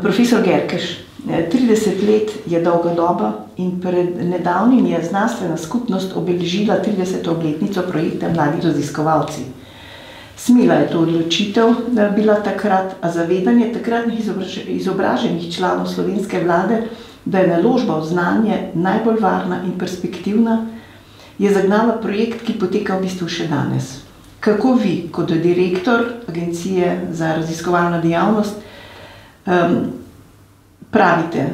Profesor Gerkeš, 30 let je dolga doba in pred nedavnim je znanstvena skupnost obeležila 30. obletnico projekta Mladi raziskovalci. Smela je to odločitev bila takrat, a zavedanje takratnih izobraženih članov slovenske vlade, da je naložba v znanje najbolj varna in perspektivna, je zagnala projekt, ki poteka v bistvu še danes. Kako vi, kot direktor Agencije za raziskovalno dejavnost, pravite,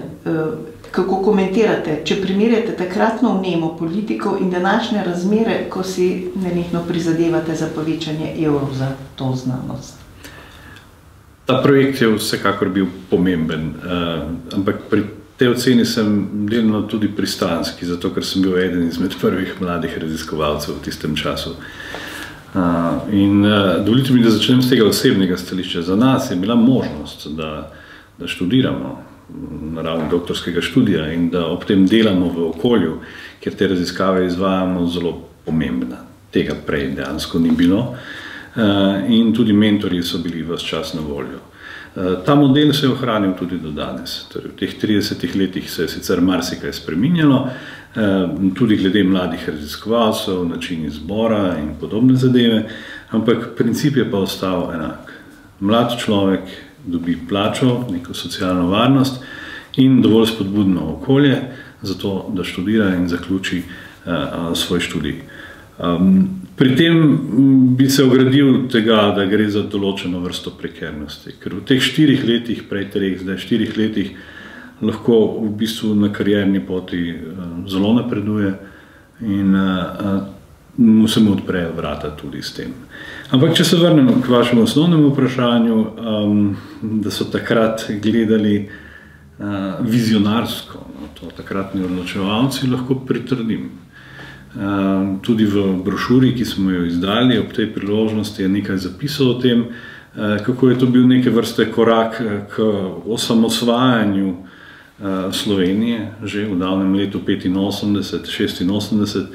kako komentirate, če primerjate takratno vnemo politikov in današnje razmere, ko si nenehno prizadevate za povečanje evrov za to znanost? Ta projekt je vsekakor bil pomemben, ampak pri tej oceni sem delno tudi pristranski, zato ker sem bil eden izmed prvih mladih raziskovalcev v tistem času. Dovolite mi, da začnem z tega osebnega stališča. Za nas je bila možnost, da študiramo na ravni doktorskega študija in da ob tem delamo v okolju, kjer te raziskave izvajamo, zelo pomembna. Tega prej dejansko ni bilo in tudi mentorji so bili ves čas na voljo. Ta model se je ohranil tudi do danes. Torej, v teh 30 letih se je sicer marsikaj spreminjalo, tudi glede mladih raziskovalcev, način izbora in podobne zadeve, ampak princip je pa ostal enak. Mlad človek dobi plačo, neko socialno varnost in dovolj spodbudno okolje za to, da študira in zaključi svoj študij. Pri tem bi se ogradil tega, da gre za določeno vrsto prekernosti, ker v teh 4 letih, prej 3, zdaj 4 letih, lahko v bistvu na karierni poti zelo napreduje in se mu odprejo vrata tudi s tem. Ampak, če se vrnemo k vašemu osnovnemu vprašanju, da so takrat gledali vizionarsko, to takratni odločevalci, lahko pritrdim. Tudi v brošuri, ki smo jo izdali ob tej priložnosti, je nekaj zapisal o tem, kako je to bil neke vrste korak k osamosvajanju Slovenije, že v davnem letu 85, 86,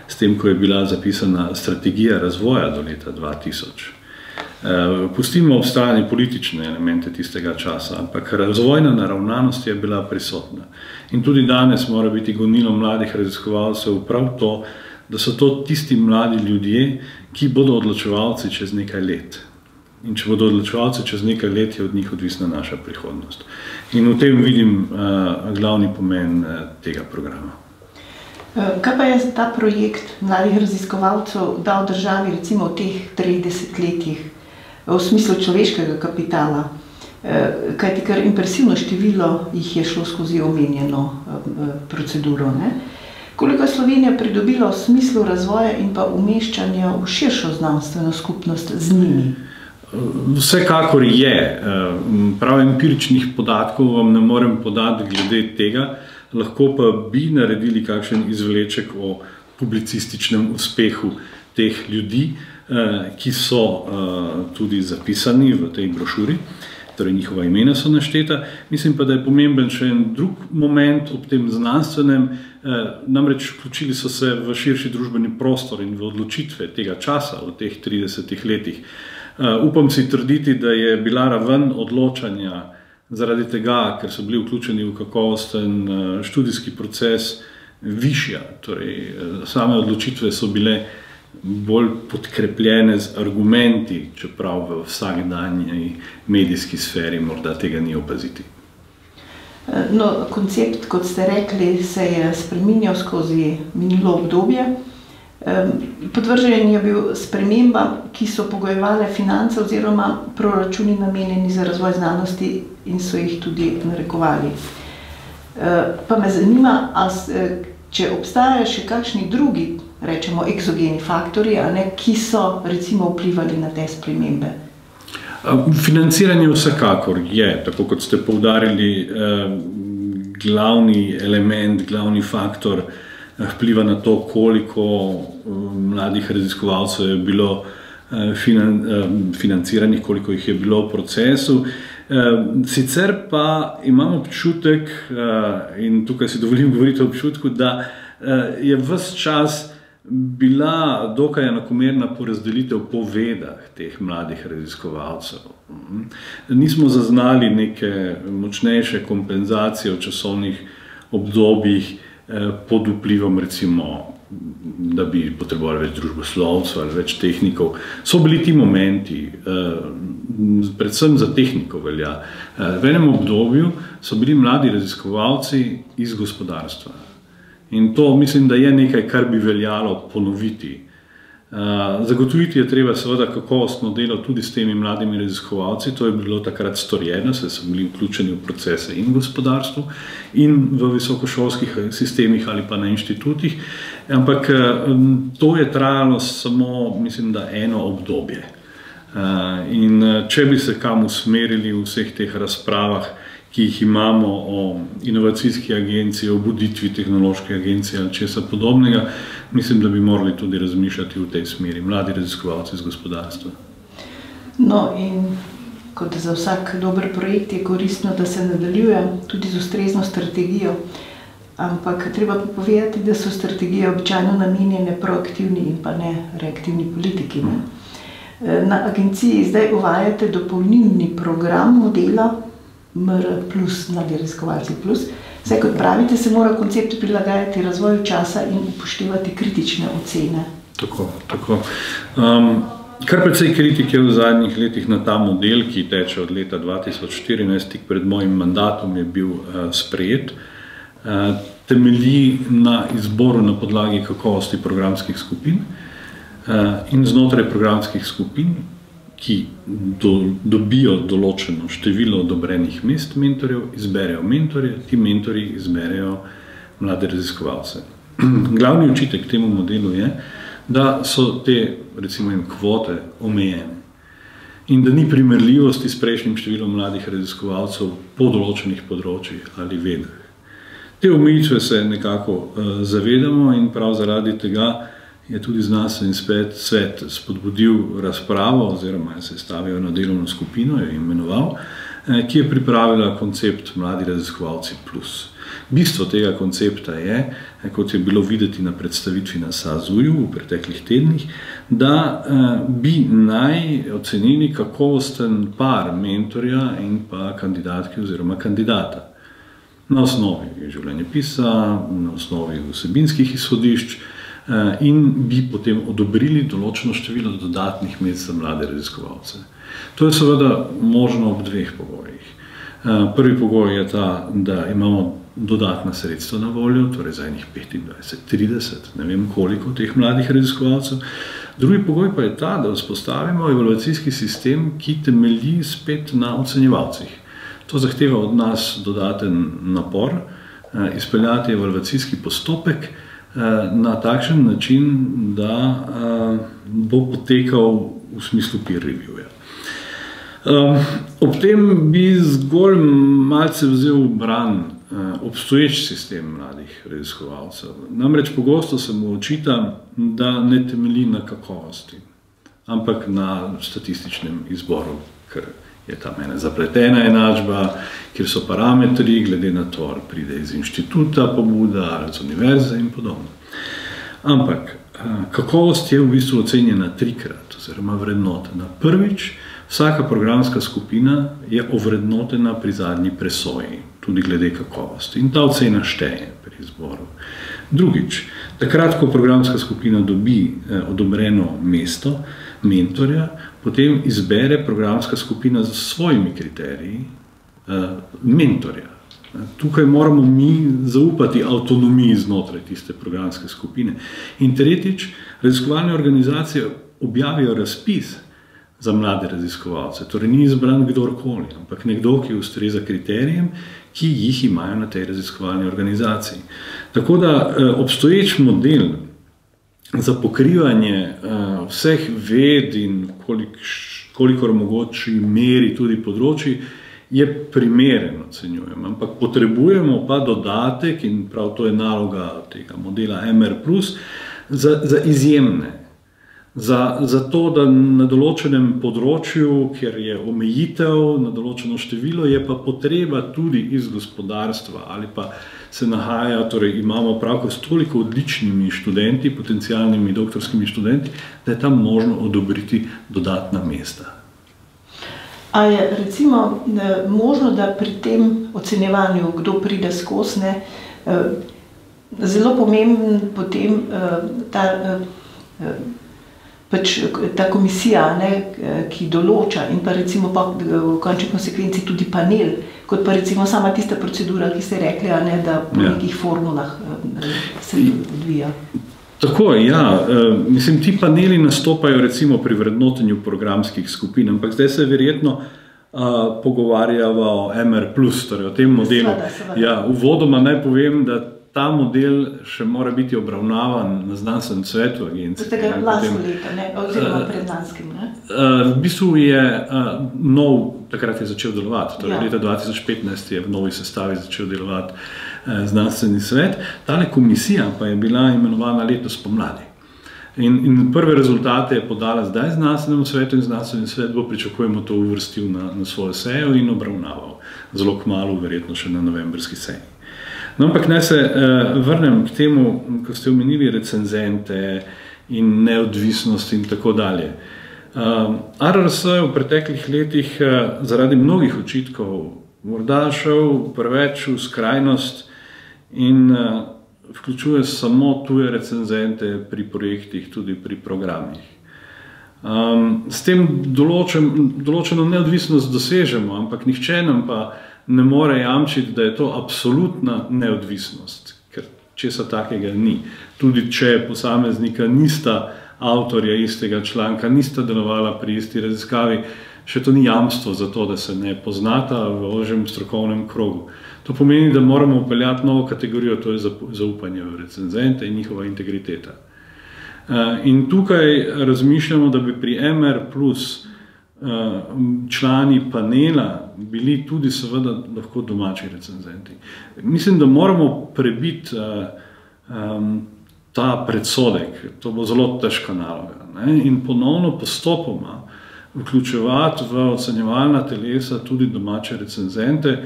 s tem, ko je bila zapisana strategija razvoja do leta 2000. Pustimo ob strani politične elemente tistega časa, ampak razvojna naravnanost je bila prisotna. In tudi danes mora biti gonilo mladih raziskovalcev prav to, da so to tisti mladi ljudje, ki bodo odločevalci čez nekaj let. In če bodo odločevalci čez nekaj let, je od njih odvisna naša prihodnost. In v tem vidim glavni pomen tega programa. Kaj pa je ta projekt mladih raziskovalcev dal državi recimo v teh 30 letih v smislu človeškega kapitala? Kajti kar impresivno število jih je šlo skozi omenjeno proceduro. Koliko je Slovenija pridobila v smislu razvoja in pa umeščanja v širšo znanstveno skupnost z njimi? Vsekakor je. Prav empiričnih podatkov vam ne morem podati glede tega, lahko pa bi naredili kakšen izvleček o publicističnem uspehu teh ljudi, ki so tudi zapisani v tej brošuri, torej njihova imena so našteta. Mislim pa, da je pomemben še en drug moment ob tem znanstvenem, namreč vključili so se v širši družbeni prostor in v odločitve tega časa v teh 30 letih. Upam si trditi, da je bila raven odločanja zaradi tega, ker so bili vključeni v kakovosten študijski proces, višja. Torej, same odločitve so bile bolj podkrepljene z argumenti, čeprav v vsakdanji medijski sferi morda tega ni opaziti. No, koncept, kot ste rekli, se je spreminjal skozi minulo obdobje. Podvržen je bil spremembam, ki so pogojevale finance oziroma proračuni namenjeni za razvoj znanosti in so jih tudi narekovali. Pa me zanima, če obstajajo še kakšni drugi, rečemo, eksogeni faktorji, ki so recimo vplivali na te spremembe? Financiranje vsekakor je, tako kot ste poudarili, glavni element, glavni faktor vpliva na to, koliko mladih raziskovalcev je bilo financiranih, koliko jih je bilo v procesu. Sicer pa imam občutek, in tukaj si dovolim govoriti o občutku, da je ves čas bila dokaj enakomerna porazdelitev po vedah teh mladih raziskovalcev. Nismo zaznali neke močnejše kompenzacije v časovnih obdobjih pod vplivom, recimo, da bi potrebovali več družboslovcev ali več tehnikov. So bili ti momenti, predvsem za tehniko velja. V enem obdobju so bili mladi raziskovalci iz gospodarstva. In to mislim, da je nekaj, kar bi veljalo ponoviti. Zagotoviti je treba seveda kakovostno delo tudi s temi mladimi raziskovalci. To je bilo takrat storjeno, saj so bili vključeni v procese in v gospodarstvu in v visokošolskih sistemih ali pa na inštitutih. Ampak to je trajalo samo, mislim, da eno obdobje. In če bi se kam usmerili v vseh teh razpravah, ki jih imamo o inovacijski agenciji, o buditvi tehnološke agencije ali česa podobnega, mislim, da bi morali tudi razmišljati v tej smeri, mladi raziskovalci iz gospodarstva. No, in kot za vsak dober projekt je koristno, da se nadaljuje tudi z ustrezno strategijo, ampak treba pa povedati, da so strategije običajno namenjene proaktivni in pa ne reaktivni politiki. Na agenciji zdaj uvajate dopolnilni program modela MR plus, mladi raziskovalci plus. Vse, kot pravite, se mora koncept prilagajati razvoju časa in upoštevati kritične ocene. Tako. Kar precej kritike v zadnjih letih na ta model, ki teče od leta 2014, tik pred mojim mandatom je bil sprejet, temelji na izboru na podlagi kakovosti programskih skupin in znotraj programskih skupin, ki dobijo določeno število odobrenih mest mentorjev, izberejo mentorje, ti mentorji izberejo mlade raziskovalce. Glavni očitek temu modelu je, da so te, recimo, kvote omejene in da ni primerljivosti s prejšnjim številom mladih raziskovalcev po določenih področjih ali vedah. Te omejitve se nekako zavedamo in prav zaradi tega je tudi znanstveni svet spodbudil razpravo oziroma je sestavil na delovno skupino, jo imenoval, ki je pripravila koncept Mladi raziskovalci plus. Bistvo tega koncepta je, kot je bilo videti na predstavitvi na SAZU-ju v preteklih tednih, da bi naj ocenili kakovosten par mentorja in pa kandidatke oziroma kandidata. Na osnovi življenjepisa, na osnovi vsebinskih izhodišč, in bi potem odobrili določeno število dodatnih mest za mlade raziskovalce. To je seveda možno ob dveh pogojih. Prvi pogoj je ta, da imamo dodatna sredstva na voljo, torej za enih 25, 30, ne vem koliko teh mladih raziskovalcev. Drugi pogoj pa je ta, da vzpostavimo evaluacijski sistem, ki temelji spet na ocenjevalcih. To zahteva od nas dodaten napor, izpeljati evaluacijski postopek na takšen način, da bo potekal v smislu peer reviewja. Ob tem bi zgolj malce vzel v bran obstoječ sistem mladih raziskovalcev. Namreč pogosto se mu očita, da ne temelji na kakovosti, ampak na statističnem izboru, ker je tam ena zapletena enačba, kjer so parametri, glede na to, ali pride iz inštituta pobuda, ali z univerze in podobno. Ampak kakovost je v bistvu ocenjena trikrat, oziroma vrednotena. Prvič, vsaka programska skupina je ovrednotena pri zadnji presoji, tudi glede kakovosti. In ta ocena šteje pri izboru. Drugič, takrat, ko programska skupina dobi odobreno mesto mentorja, potem izbere programska skupina z svojimi kriteriji mentorja. Tukaj moramo mi zaupati avtonomiji znotraj tiste programske skupine. In tretjič, raziskovalne organizacije objavijo razpis za mlade raziskovalce. Torej ni izbran kdorkoli, ampak nekdo, ki ustreza kriterijem, ki jih imajo na tej raziskovalni organizaciji. Tako da obstoječ model za pokrivanje vseh ved in kolikor mogoči meri tudi področji je primeren, ocenjujem. Ampak potrebujemo pa dodatek, in prav to je naloga tega modela MR+, za izjemne. za to, da na določenem področju, kjer je omejitev na določeno število, je pa potreba tudi iz gospodarstva ali pa se nahaja, torej imamo pravko s toliko odličnimi študenti, potencialnimi doktorskimi študenti, da je tam možno odobriti dodatna mesta. A je recimo možno, da pri tem ocenjevanju, kdo pride skozi, zelo pomemben potem ta komisija, ki določa in pa recimo v končni konsekvenci tudi panel, kot pa recimo sama tista procedura, ki ste rekli, da po nekih formulah se odvija. Tako, ja. Mislim, ti paneli nastopajo recimo pri vrednotenju programskih skupin, ampak zdaj se verjetno pogovarjava o MR+, torej o tem modelu. Ja, uvodoma naj povem, da ta model še mora biti obravnavan na znanstvenem svetu agencije. Tega lansko leto, oziroma predlanskim, ne? V bistvu je nov, takrat je začel delovati, torej leta 2015 je v novi sestavi začel delovati znanstveni svet. Tale komisija pa je bila imenovana letos pomladi. In prve rezultate je podala zdaj znanstvenemu svetu in znanstveni svet bo, pričakujemo, to uvrstil na svojo sejo in obravnaval. Zelo kmalu, verjetno še na novembrski seji. No, ampak naj se vrnem k temu, ko ste omenili recenzente in neodvisnost in tako dalje. ARRS je v preteklih letih zaradi mnogih očitkov morda šel preveč v skrajnost in vključuje samo tuje recenzente pri projektih, tudi pri programih. S tem določeno neodvisnost dosežemo, ampak nihče nam pa ne more jamčiti, da je to absolutna neodvisnost, ker česa takega ni. Tudi če posameznika nista avtorja istega članka, nista delovala pri isti raziskavi, še to ni jamstvo za to, da se ne poznata v ožjem strokovnem krogu. To pomeni, da moramo vpeljati novo kategorijo, to je zaupanje v recenzente in njihova integriteta. In tukaj razmišljamo, da bi pri MR+ člani panela bili tudi seveda lahko domači recenzenti. Mislim, da moramo prebiti ta predsodek, to bo zelo težka naloga, in ponovno postopoma vključevati v ocenjevalna telesa tudi domače recenzente.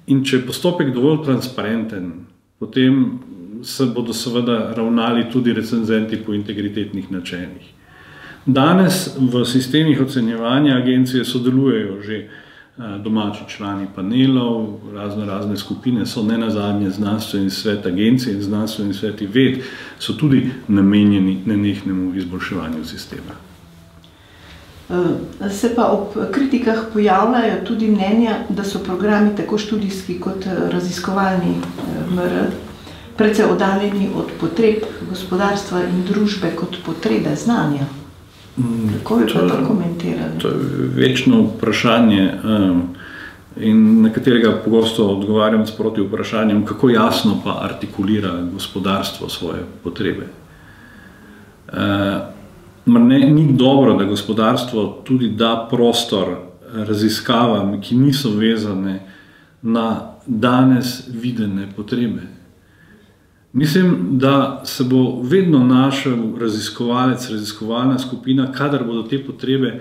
In če je postopek dovolj transparenten, potem se bodo seveda ravnali tudi recenzenti po integritetnih načelih. Danes v sistemih ocenjevanja agencije sodelujejo že domači člani panelov, razne skupine so, nenazadnje znanstveni svet agencije in znanstveni sveti ved so tudi namenjeni nenehnemu izboljševanju sistema. Se pa ob kritikah pojavljajo tudi mnenja, da so programi tako študijski kot raziskovalni MR precej oddaljeni od potreb gospodarstva in družbe kot potrebe znanja. Kako bi pa to komentirali? To je večno vprašanje in na katerega pogosto odgovarjam sproti vprašanjem, kako jasno pa artikulira gospodarstvo svoje potrebe. Ni dobro, da gospodarstvo tudi da prostor raziskavam, ki niso vezane na danes videne potrebe. Mislim, da se bo vedno našel raziskovalec, raziskovalna skupina, kadar bodo te potrebe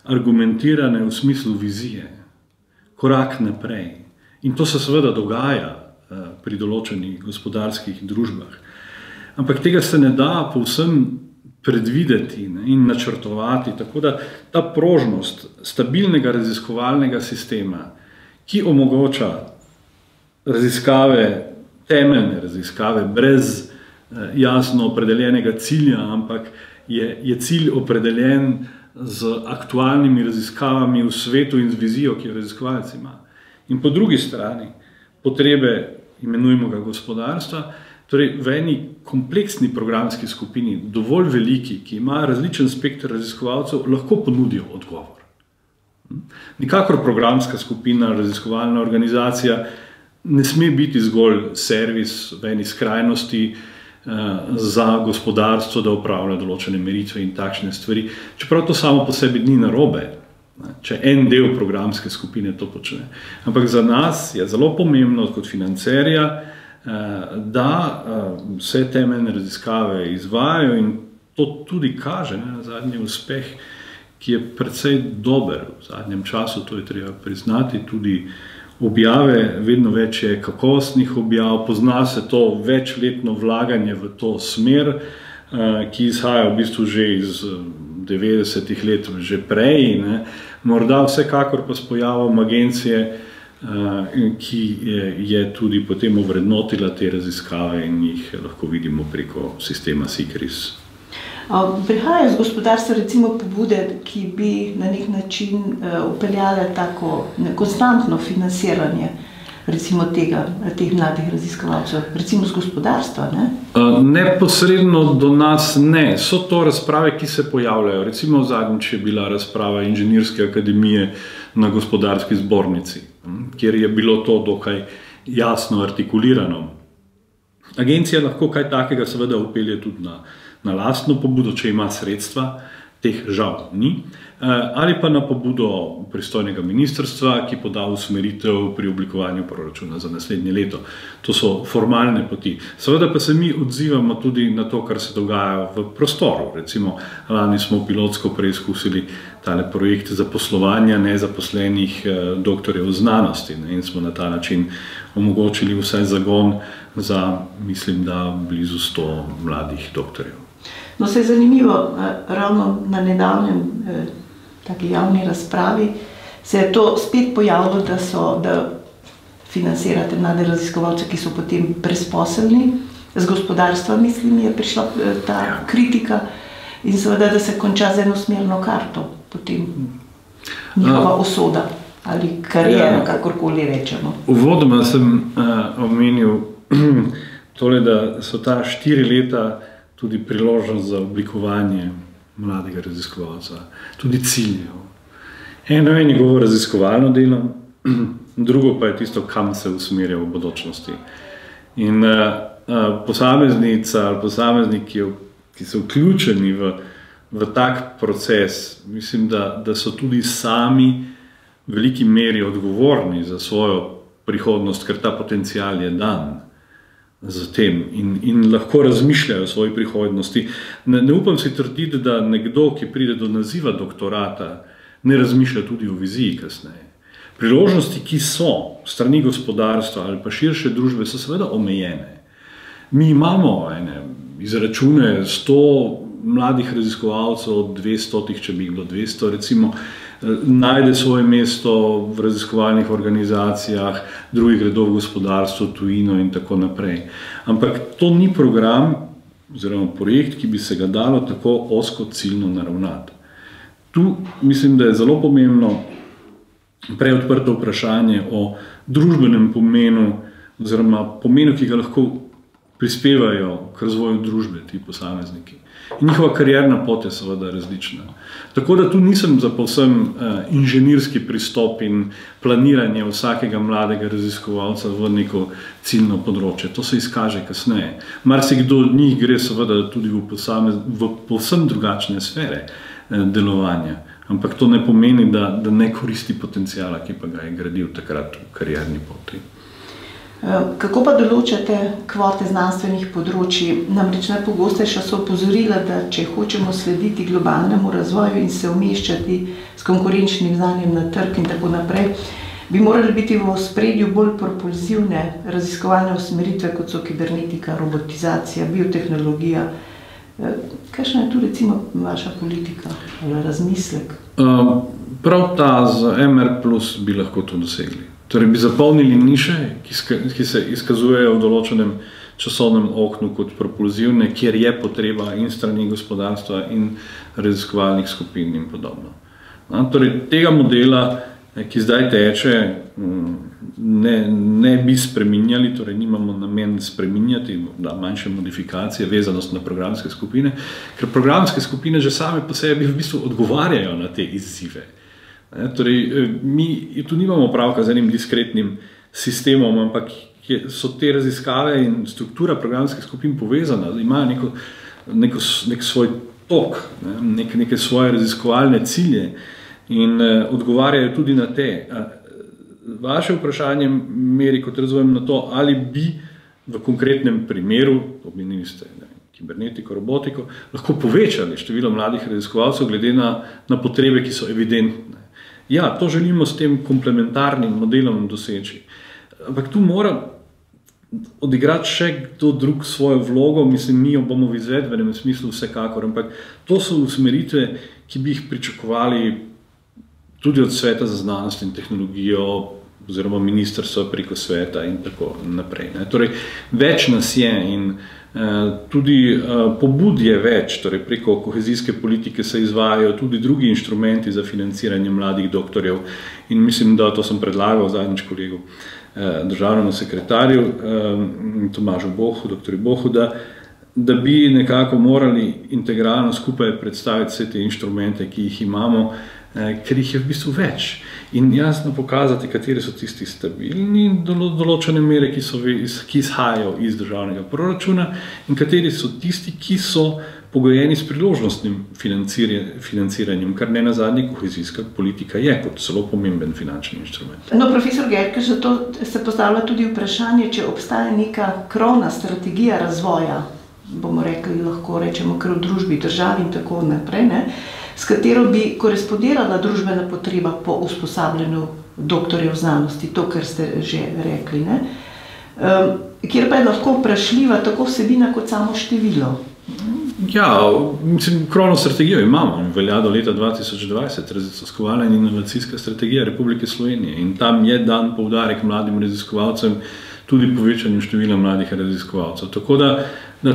argumentirane v smislu vizije, korak naprej. In to se seveda dogaja pri določenih gospodarskih družbah. Ampak tega se ne da povsem predvideti in načrtovati, tako da ta prožnost stabilnega raziskovalnega sistema, ki omogoča raziskave, temeljne raziskave, brez jasno opredeljenega cilja, ampak je cilj opredeljen z aktualnimi raziskavami v svetu in z vizijo, ki jo raziskovalec ima. In po drugi strani potrebe, imenujemo ga gospodarstva, torej v eni kompleksni programski skupini, dovolj veliki, ki ima različen spekter raziskovalcev, lahko ponudijo odgovor. Nikakor programska skupina, raziskovalna organizacija ne sme biti zgolj servis v eni skrajnosti za gospodarstvo, da upravlja določene meritve in takšne stvari. Čeprav to samo po sebi ni narobe, če en del programske skupine to počne. Ampak za nas je zelo pomembno kot financerja, da vse temeljne raziskave izvajajo in to tudi kaže, na zadnji uspeh, ki je precej dober v zadnjem času, to je treba priznati, tudi objave, vedno več je kakovostnih objav, pozna se to večletno vlaganje v to smer, ki izhaja v bistvu že iz 90-ih let, že prej, ne. Morda vsekakor pa s pojavom agencije, ki je tudi potem ovrednotila te raziskave in jih lahko vidimo preko sistema SICRIS. Prihajajo z gospodarstva recimo pobude, ki bi na nek način upeljale tako konstantno financiranje recimo teh mladih raziskovalcev, recimo z gospodarstva, ne? Neposredno do nas ne. So to razprave, ki se pojavljajo. Recimo zadnjič je bila razprava Inženirske akademije na Gospodarski zbornici, kjer je bilo to dokaj jasno artikulirano. Agencija lahko kaj takega seveda upelje tudi na lastno pobudo, če ima sredstva, teh žal ni, ali pa na pobudo pristojnega ministrstva, ki poda usmeritev pri oblikovanju proračuna za naslednje leto. To so formalne poti. Seveda pa se mi odzivamo tudi na to, kar se dogaja v prostoru. Recimo, lani smo pilotsko preizkusili tale projekt zaposlovanja nezaposlenih doktorjev znanosti, ne, in smo na ta način omogočili vsaj zagon za, mislim, da blizu 100 mladih doktorjev. No, se je zanimivo, ravno na nedavnem taki javni razpravi se je to spet pojavilo, da financirate mlade raziskovalce, ki so potem brezposelni. Z gospodarstva, mislim, je prišla ta kritika in seveda, da se konča z enosmerno karto potem njihova usoda ali kariera, kakorkoli rečemo. Uvodoma sem omenil tole, da so ta 4 leta tudi priložnost za oblikovanje mladega raziskovalca, tudi ciljev. Eno je njegovo raziskovalno delo, drugo pa je tisto, kam se usmerja v bodočnosti. In posameznica ali posamezniki, ki so vključeni v tak proces, mislim, da so tudi sami v veliki meri odgovorni za svojo prihodnost, ker ta potencial je dan za tem in lahko razmišljajo o svoji prihodnosti. Ne upam si trditi, da nekdo, ki pride do naziva doktorata, ne razmišlja tudi o viziji kasneje. Priložnosti, ki so strani gospodarstva ali pa širše družbe, so seveda omejene. Mi imamo izračune 100 mladih raziskovalcev od 200, če bi jih bilo 200, recimo, najde svoje mesto v raziskovalnih organizacijah, drugi gredo v gospodarstvo, tujino in tako naprej. Ampak to ni program oziroma projekt, ki bi se ga dalo tako ozko ciljno naravnati. Tu mislim, da je zelo pomembno prej odprto vprašanje o družbenem pomenu oziroma pomenu, ki ga lahko prispevajo k razvoju družbe ti posamezniki. In njihova karierna pot je seveda različna. Tako da tu nisem za povsem inženirski pristop in planiranje vsakega mladega raziskovalca v neko ciljno področje. To se izkaže kasneje. Marsikdo od njih gre seveda tudi v povsem drugačne sfere delovanja. Ampak to ne pomeni, da ne koristi potencijala, ki pa ga je gradil takrat v karierni poti. Kako pa določate kvote znanstvenih področji? Namreč najpogostejša so opozorila, da če hočemo slediti globalnemu razvoju in se umeščati s konkurenčnim znanjem na trg in tako naprej, bi morali biti v ospredju bolj propulzivne raziskovalne usmeritve, kot so kibernetika, robotizacija, biotehnologija. Kakšna je tu recimo vaša politika ali razmislek? Prav ta z MR+ bi lahko to dosegli. Torej bi zapolnili niše, ki se izkazujejo v določenem časovnem oknu kot propulzivne, kjer je potreba in strani gospodarstva in raziskovalnih skupin in podobno. Torej tega modela, ki zdaj teče, ne bi spreminjali, torej nimamo namen spreminjati, da manjše modifikacije, vezanost na programske skupine, ker programske skupine že same po sebi v bistvu odgovarjajo na te izzive. Torej, mi tu nimamo pravka z enim diskretnim sistemom, ampak so te raziskave in struktura programskih skupin povezana, imajo nek svoj tok, neke svoje raziskovalne cilje in odgovarjajo tudi na te. Vaše vprašanje meri, kot razumem, na to, ali bi v konkretnem primeru, omenili ste kibernetiko, robotiko, lahko povečali število mladih raziskovalcev glede na potrebe, ki so evidentne. Ja, to želimo s tem komplementarnim modelom doseči. Ampak tu mora odigrati še kdo drug svojo vlogo, mislim, mi jo bomo v izvedbenem smislu vsekakor, ampak to so usmeritve, ki bi jih pričakovali tudi od Sveta za znanost in tehnologijo, oziroma ministrstva preko sveta in tako naprej. Torej, več nas je in tudi pobud je več, torej preko kohezijske politike se izvajajo tudi drugi inštrumenti za financiranje mladih doktorjev in mislim, da to sem predlagal zadnjič kolegu državnemu sekretarju Tomažu Bohu, doktorju Bohu, da bi nekako morali integralno skupaj predstaviti vse te inštrumente, ki jih imamo, ker jih je v bistvu več. In jasno pokazati, kateri so tisti stabilni in določene mere, ki izhajajo iz državnega proračuna in kateri so tisti, ki so pogojeni s priložnostnim financiranjem, kar ne nazadnje kohezijska politika je kot zelo pomemben finančni inštrument. No, profesor Gerkeš, zato se postavlja tudi vprašanje, če obstaja neka krovna strategija razvoja, bomo rekli, lahko rečemo, kar v družbi, državi in tako naprej, s katero bi korespondirala družbena potreba po usposabljanju doktorjev znanosti, to, kar ste že rekli, kjer pa je lahko vprašljiva tako vsebina kot samo število. Ja, mislim, krovno strategijo imamo, velja do leta 2020, raziskovalna in inovacijska strategija Republike Slovenije in tam je dan poudarek mladim raziskovalcem, tudi povečanju števila mladih raziskovalcev. Tako da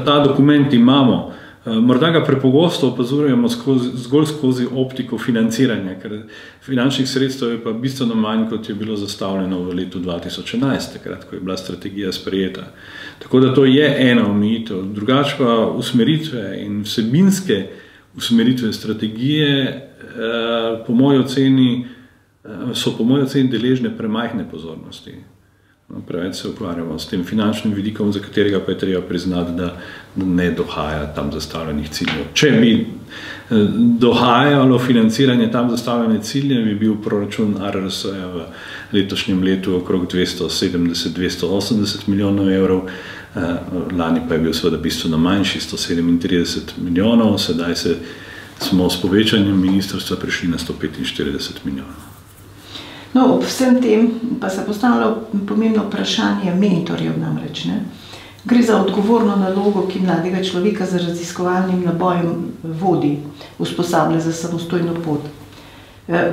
ta dokument imamo. Morda ga prepogosto opazujemo zgolj skozi optiko financiranja, ker finančnih sredstev je pa bistveno manj, kot je bilo zastavljeno v letu 2011, takrat, ko je bila strategija sprejeta. Tako da to je ena omejitev. Drugače pa usmeritve in vsebinske usmeritve strategije so po moji oceni deležne premajhne pozornosti. Preveč se ukvarjamo s tem finančnim vidikom, za katerega pa je treba priznati, da ne dohaja tam zastavljenih ciljev. Če bi dohajalo financiranje tam zastavljene cilje, bi bil proračun ARRS-ja v letošnjem letu okrog 270-280 milijonov evrov, lani pa je bil seveda bistveno manjši, 137 milijonov, sedaj smo s povečanjem ministrstva prišli na 145 milijonov. No, ob vsem tem pa se postavlja pomembno vprašanje mentorjev namreč. Gre za odgovorno nalogo, ki mladega človeka z raziskovalnim nabojem vodi, usposablja za samostojno pot.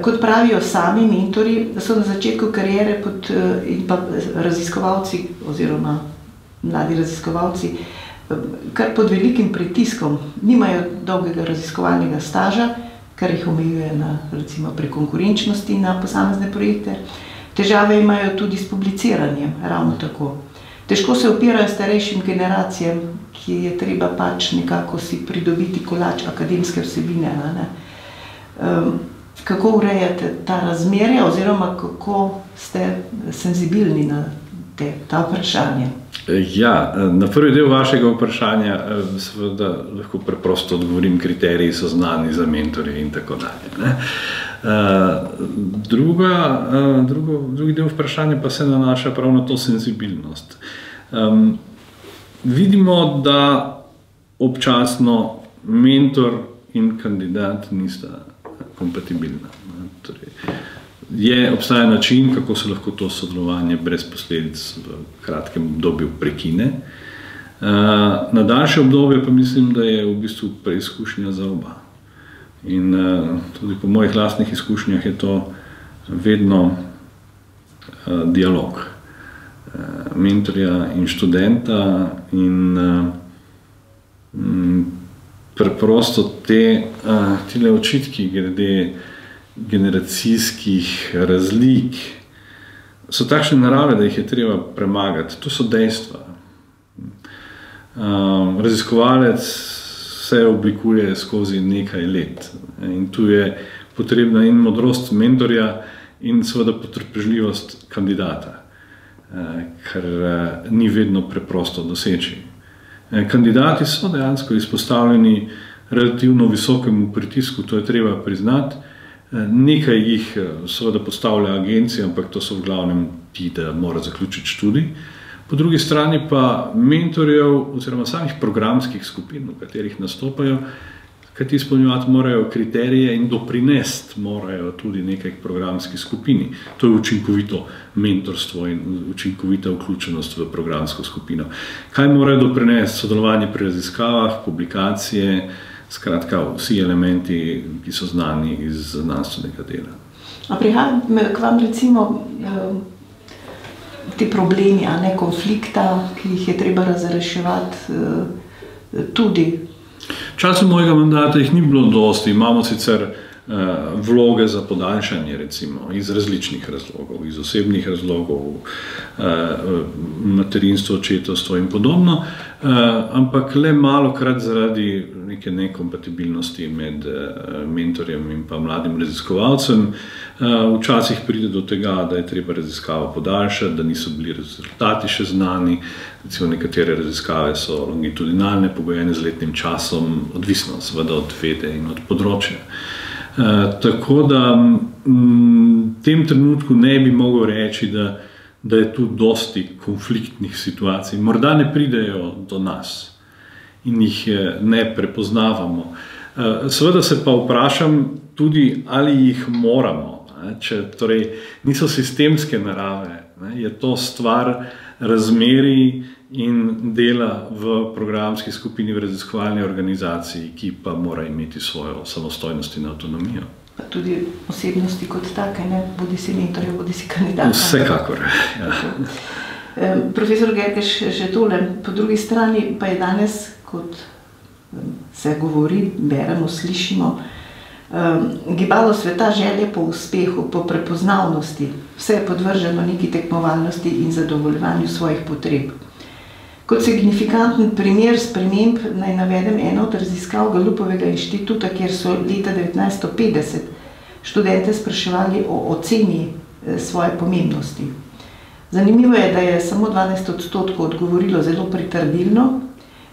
Kot pravijo sami mentori, da so na začetku kariere in pa raziskovalci oziroma mladi raziskovalci kar pod velikim pritiskom, nimajo dolgega raziskovalnega staža, kar jih omejuje recimo pri konkurenčnosti na posamezne projekte. Težave imajo tudi s publiciranjem, ravno tako. Težko se opirajo starejšim generacijam, ki je treba pač nekako si pridobiti kolač akademske vsebine. Kako urejate ta razmerja oziroma kako ste senzibilni na ta vprašanja? Ja, na prvi del vašega vprašanja seveda lahko preprosto odgovorim, kriteriji so znani za mentorje in tako dalje. Drugi del vprašanja pa se nanaša prav na to senzibilnost. Vidimo, da občasno mentor in kandidat nista kompatibilna. Obstaja način, kako se lahko to sodelovanje brez posledic v kratkem obdobju prekine. Na daljše obdobje pa mislim, da je v bistvu preizkušnja za oba. In tudi po mojih lastnih izkušnjah je to vedno dialog mentorja in študenta in preprosto tile očitki glede generacijskih razlik so takšne narave, da jih je treba premagati. To so dejstva. Raziskovalec se oblikuje skozi nekaj let in tu je potrebna in modrost mentorja in seveda potrpežljivost kandidata, kar ni vedno preprosto doseči. Kandidati so dejansko izpostavljeni relativno visokemu pritisku, to je treba priznati. Nekaj jih seveda postavlja agencija, ampak to so v glavnem ti, da mora zaključiti študij. po drugi strani pa mentorjev oziroma samih programskih skupin, v katerih nastopajo, kajti izpolnjevati morajo kriterije in doprinesti morajo tudi nekaj programski skupini. To je učinkovito mentorstvo in učinkovita vključenost v programsko skupino. Kaj morajo doprinesti? Sodelovanje pri raziskavah, publikacije, skratka vsi elementi, ki so znani iz znanstvenega dela. A prihaja k vam recimo ti problemi, a ne konflikta, ki jih je treba razreševati tudi? V času mojega mandata jih ni bilo dosti. Imamo sicer vloge za podaljšanje, recimo, iz različnih razlogov, iz osebnih razlogov, materinstvo, očetovstvo in podobno, ampak le malokrat zaradi neke nekompatibilnosti med mentorjem in pa mladim raziskovalcem. Včasih pride do tega, da je treba raziskavo podaljšati, da niso bili rezultati še znani. Recimo nekatere raziskave so longitudinalne, pogojene z letnim časom, odvisno seveda od vede in od področja. Tako da v tem trenutku ne bi mogel reči, da je tu dosti konfliktnih situacij. Morda ne pridejo do nas in jih ne prepoznavamo. Seveda se pa vprašam tudi, ali jih moramo. Če torej niso sistemske narave, je to stvar razmerij in dela v programski skupini v raziskovalni organizaciji, ki pa mora imeti svojo samostojnost in avtonomijo. Pa tudi osebnosti kot take, ne? Bodi si mentorjev, bodi si kandidat. Vsekakor, ja. Profesor Gerkeš, že tole. Po drugi strani pa je danes, kot se govori, beremo, slišimo, gibalo sveta želje po uspehu, po prepoznavnosti. Vse je podvrženo neki tekmovalnosti in zadovoljevanju svojih potreb. Kot signifikanten primer sprememb naj navedem eno od raziskav Galupovega inštituta, kjer so leta 1950 študente spraševali o oceni svoje pomembnosti. Zanimivo je, da je samo 12% odgovorilo zelo pritrdilno,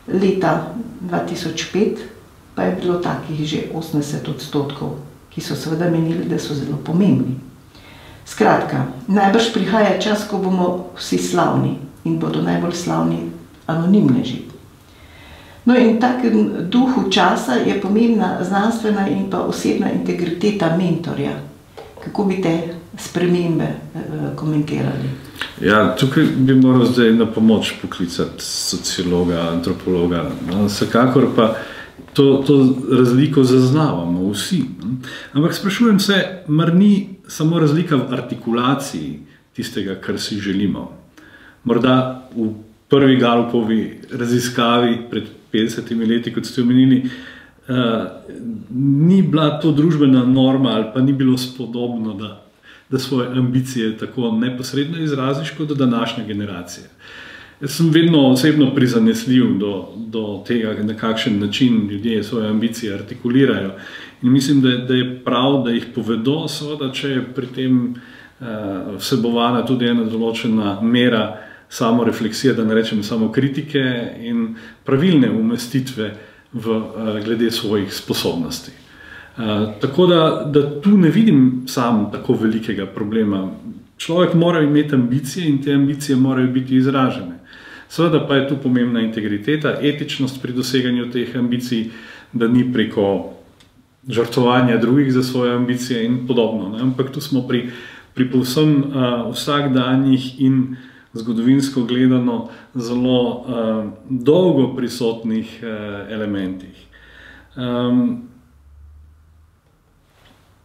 leta 2005 pa je bilo takih že 80%, ki so seveda menili, da so zelo pomembni. Skratka, najbrž prihaja čas, ko bomo vsi slavni in bodo najbolj slavni anonimneži. No in v takem duhu časa je pomembna znanstvena in pa osebna integriteta mentorja. Kako bi te spremembe komentirali? Ja, tukaj bi moral zdaj na pomoč poklicati sociologa, antropologa. No, vsekakor pa to razliko zaznavamo vsi. Ampak sprašujem se, mar ni samo razlika v artikulaciji tistega, kar si želimo. Morda v prvi Galupovi raziskavi pred 50 leti, kot ste omenili, ni bila to družbena norma ali pa ni bilo spodobno, da svoje ambicije tako neposredno izraziš kot današnja generacija. Jaz sem vedno osebno prizanesljiv do tega, na kakšen način ljudje svoje ambicije artikulirajo. In mislim, da je prav, da jih povedo, seveda, če je pri tem vsebovana tudi ena določena mera samorefleksije, da ne rečem samo kritike in pravilne umestitve glede svojih sposobnosti. Tako da tu ne vidim sam tako velikega problema. Človek mora imeti ambicije in te ambicije morajo biti izražene. Seveda pa je tu pomembna integriteta, etičnost pri doseganju teh ambicij, da ni preko žrtvovanja drugih za svoje ambicije in podobno. Ne? Ampak tu smo pri povsem vsakdanjih in zgodovinsko gledano zelo dolgo prisotnih elementih.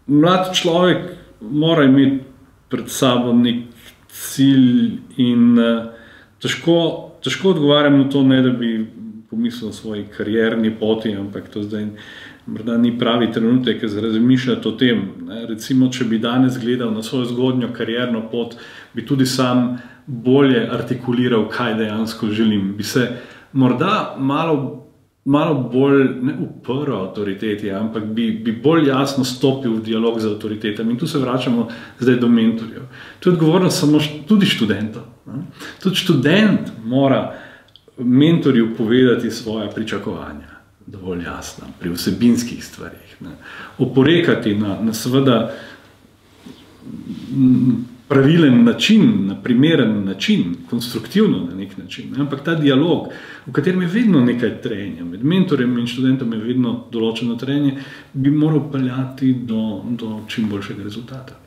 Mlad človek mora imeti pred sabo nek cilj in težko odgovarjam na to, ne da bi pomislil o svoji karierni poti, ampak to zdaj morda ni pravi trenutek za razmišljati o tem. Recimo, če bi danes gledal na svojo zgodnjo karierno pot, bi tudi sam bolje artikuliral, kaj dejansko želim. Bi se morda malo bolj ne uprl avtoriteti, ampak bi bolj jasno stopil v dialog z avtoritetami. In tu se vračamo zdaj do mentorjev. To je odgovornost samo tudi študentov. Tudi študent mora mentorju povedati svoje pričakovanja. Dovolj jasno, pri vsebinskih stvarih. Oporekati na seveda pravilen način, na primeren način, konstruktivno na nek način. Ampak ta dialog, v katerem je vedno nekaj trenja, med mentorjem in študentom je vedno določeno trenje, bi moral peljati do čim boljšega rezultata.